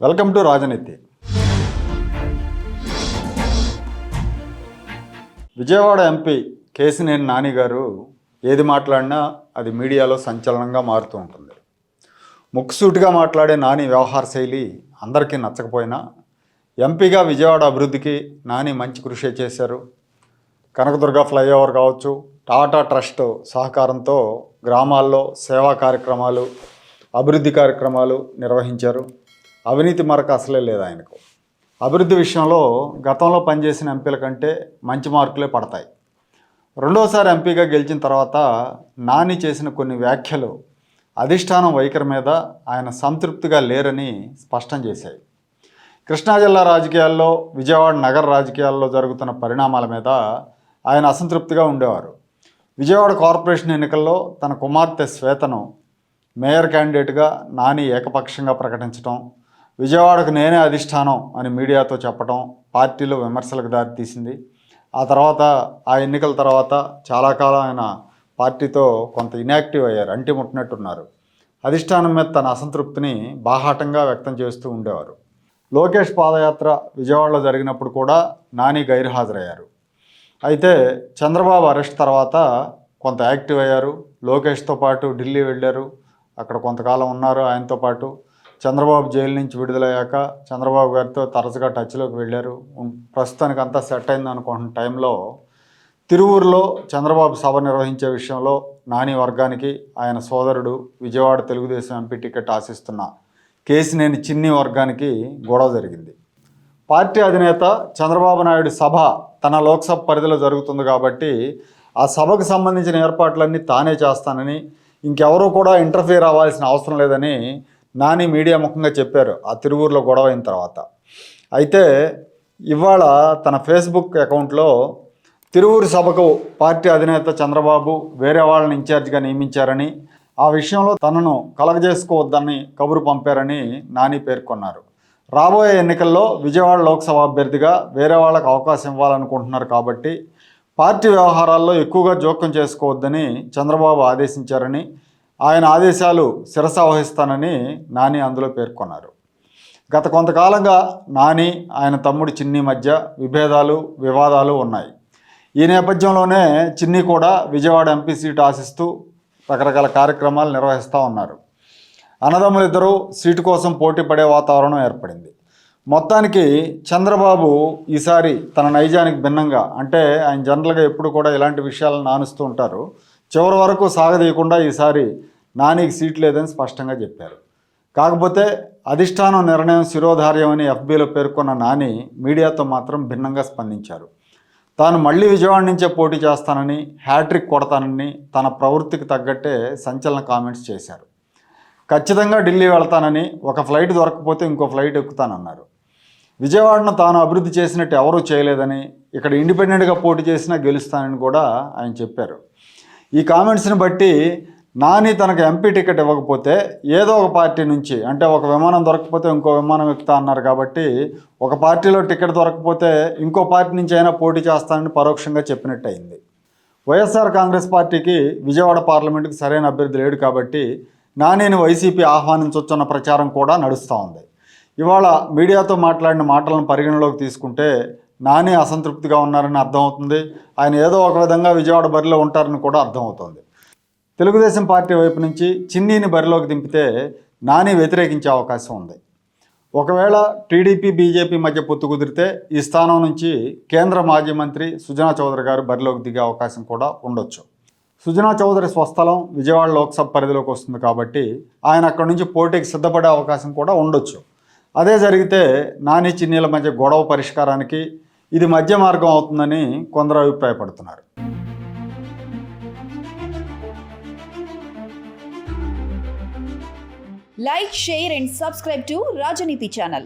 Welcome to రాజనీతి. Vijayawada MP Kesineni Nani గారు ఏది మాట్లాడినా అది మీడియాలో సంచలనంగా మారుతూ ఉంటుంది. ముక్కుసూటిగా మాట్లాడే నాని వ్యవహార శైలి అందరికీ నచ్చకపోయినా ఎంపీగా విజయవాడ అభివృద్ధికి నాని మంచి కృషి చేశారు. కనకదుర్గ ఫ్లైఓవర్ కావచ్చు, టాటా ట్రస్ట్ సహకారంతో గ్రామాల్లో సేవా కార్యక్రమాలు, అభివృద్ధి కార్యక్రమాలు నిర్వహించారు. అవినీతి మరక అసలే లేదు ఆయనకు. అభివృద్ధి విషయంలో గతంలో పనిచేసిన ఎంపీల కంటే మంచి మార్కులే పడతాయి. రెండోసారి ఎంపీగా గెలిచిన తర్వాత నాని చేసిన కొన్ని వ్యాఖ్యలు అధిష్టానం వైఖరి మీద ఆయన సంతృప్తిగా లేరని స్పష్టం చేశాయి. కృష్ణా జిల్లా రాజకీయాల్లో, విజయవాడ నగర రాజకీయాల్లో జరుగుతున్న పరిణామాల మీద ఆయన అసంతృప్తిగా ఉండేవారు. విజయవాడ కార్పొరేషన్ ఎన్నికల్లో తన కుమార్తె శ్వేతను మేయర్ క్యాండిడేట్గా నాని ఏకపక్షంగా ప్రకటించడం, విజయవాడకు నేనే అధిష్టానం అని మీడియాతో చెప్పడం పార్టీలో విమర్శలకు దారితీసింది. ఆ తర్వాత ఆ ఎన్నికల తర్వాత చాలా కాలం ఆయన పార్టీతో కొంత ఇన్యాక్టివ్ అయ్యారు, అంటి ముట్టినట్టున్నారు. అధిష్టానం మీద తన అసంతృప్తిని బాహాటంగా వ్యక్తం చేస్తూ ఉండేవారు. లోకేష్ పాదయాత్ర విజయవాడలో జరిగినప్పుడు కూడా నాని గైర్హాజరయ్యారు. అయితే చంద్రబాబు అరెస్ట్ తర్వాత కొంత యాక్టివ్ అయ్యారు. లోకేష్తో పాటు ఢిల్లీ వెళ్ళారు, అక్కడ కొంతకాలం ఉన్నారు. ఆయనతో పాటు చంద్రబాబు జైలు నుంచి విడుదలయ్యాక చంద్రబాబు గారితో తరచుగా టచ్లోకి వెళ్ళారు. ప్రస్తుతానికి అంతా సెట్ అయింది అనుకుంటున్న టైంలో తిరువూరులో చంద్రబాబు సభ నిర్వహించే విషయంలో నాని వర్గానికి ఆయన సోదరుడు విజయవాడ తెలుగుదేశం ఎంపీ టికెట్ ఆశిస్తున్న కేశినేని చిన్ని వర్గానికి గొడవ జరిగింది. పార్టీ అధినేత చంద్రబాబు నాయుడు సభ తన లోక్సభ పరిధిలో జరుగుతుంది కాబట్టి ఆ సభకు సంబంధించిన ఏర్పాట్లన్నీ తానే చేస్తానని, ఇంకెవరూ కూడా ఇంటర్ఫియర్ అవ్వాల్సిన అవసరం లేదని నాని మీడియా ముఖంగా చెప్పారు ఆ తిరువూరులో గొడవ అయిన తర్వాత. అయితే ఇవాళ తన ఫేస్బుక్ అకౌంట్లో తిరువూరు సభకు పార్టీ అధినేత చంద్రబాబు వేరే వాళ్ళని ఇన్ఛార్జిగా నియమించారని, ఆ విషయంలో తనను కలగజేసుకోవద్దని కబురు పంపారని నాని పేర్కొన్నారు. రాబోయే ఎన్నికల్లో విజయవాడ లోక్సభ అభ్యర్థిగా వేరే వాళ్ళకు అవకాశం ఇవ్వాలనుకుంటున్నారు కాబట్టి పార్టీ వ్యవహారాల్లో ఎక్కువగా జోక్యం చేసుకోవద్దని చంద్రబాబు ఆదేశించారని, ఆయన ఆదేశాలు శిరసావహిస్తానని నాని అందులో పేర్కొన్నారు. గత కొంతకాలంగా నాని, ఆయన తమ్ముడు చిన్ని మధ్య విభేదాలు, వివాదాలు ఉన్నాయి. ఈ నేపథ్యంలోనే చిన్ని కూడా విజయవాడ ఎంపీ సీటు ఆశిస్తూ రకరకాల కార్యక్రమాలు నిర్వహిస్తూ ఉన్నారు. అన్నదమ్ములిద్దరూ సీటు కోసం పోటీ పడే వాతావరణం ఏర్పడింది. మొత్తానికి చంద్రబాబు ఈసారి తన నైజానికి భిన్నంగా, అంటే ఆయన జనరల్గా ఎప్పుడు కూడా ఇలాంటి విషయాలను నానుస్తూ ఉంటారు, చివరి వరకు సాగదీయకుండా ఈసారి నానికి సీట్ లేదని స్పష్టంగా చెప్పారు. కాకపోతే అధిష్టానం నిర్ణయం శిరోధార్యమని ఎఫ్బీలో పేర్కొన్న నాని మీడియాతో మాత్రం భిన్నంగా స్పందించారు. తాను మళ్ళీ విజయవాడ నుంచే పోటీ చేస్తానని, హ్యాట్రిక్ కొడతానని తన ప్రవృత్తికి తగ్గట్టే సంచలన కామెంట్స్ చేశారు. ఖచ్చితంగా ఢిల్లీ వెళ్తానని, ఒక ఫ్లైట్ దొరకకపోతే ఇంకో ఫ్లైట్ ఎక్కుతానన్నారు. విజయవాడను తాను అభివృద్ధి చేసినట్టు ఎవరూ చేయలేదని, ఇక్కడ ఇండిపెండెంట్గా పోటీ చేసినా గెలుస్తానని కూడా ఆయన చెప్పారు. ఈ కామెంట్స్ని బట్టి నాని తనకు ఎంపీ టికెట్ ఇవ్వకపోతే ఏదో ఒక పార్టీ నుంచి, అంటే ఒక విమానం దొరకకపోతే ఇంకో విమానం ఎక్కుతా అన్నారు కాబట్టి ఒక పార్టీలో టికెట్ దొరకకపోతే ఇంకో పార్టీ నుంచి అయినా పోటీ చేస్తానని పరోక్షంగా చెప్పినట్టు అయింది. వైఎస్ఆర్ కాంగ్రెస్ పార్టీకి విజయవాడ పార్లమెంటుకి సరైన అభ్యర్థి లేడు కాబట్టి నానిని వైసీపీ ఆహ్వానించవచ్చన్న ప్రచారం కూడా నడుస్తూ ఉంది. ఇవాళ మీడియాతో మాట్లాడిన మాటలను పరిగణలోకి తీసుకుంటే నాని అసంతృప్తిగా ఉన్నారని అర్థమవుతుంది. ఆయన ఏదో ఒక విధంగా విజయవాడ బరిలో ఉంటారని కూడా అర్థమవుతుంది. తెలుగుదేశం పార్టీ వైపు నుంచి చిన్నీని బరిలోకి దింపితే నాని వ్యతిరేకించే అవకాశం ఉంది. ఒకవేళ టీడీపీ, బీజేపీ మధ్య పొత్తు కుదిరితే ఈ స్థానం నుంచి కేంద్ర మాజీ మంత్రి సుజనా చౌదరి గారు బరిలోకి దిగే అవకాశం కూడా ఉండొచ్చు. సుజనా చౌదరి స్వస్థలం విజయవాడ లోక్సభ పరిధిలోకి వస్తుంది కాబట్టి ఆయన అక్కడి నుంచి పోటీకి సిద్ధపడే అవకాశం కూడా ఉండొచ్చు. అదే జరిగితే నాని, చిన్నీల మధ్య గొడవ పరిష్కారానికి ఇది మధ్య మార్గం అవుతుందని కొందరు అభిప్రాయపడుతున్నారు. Like, share and subscribe to Rajaniti channel.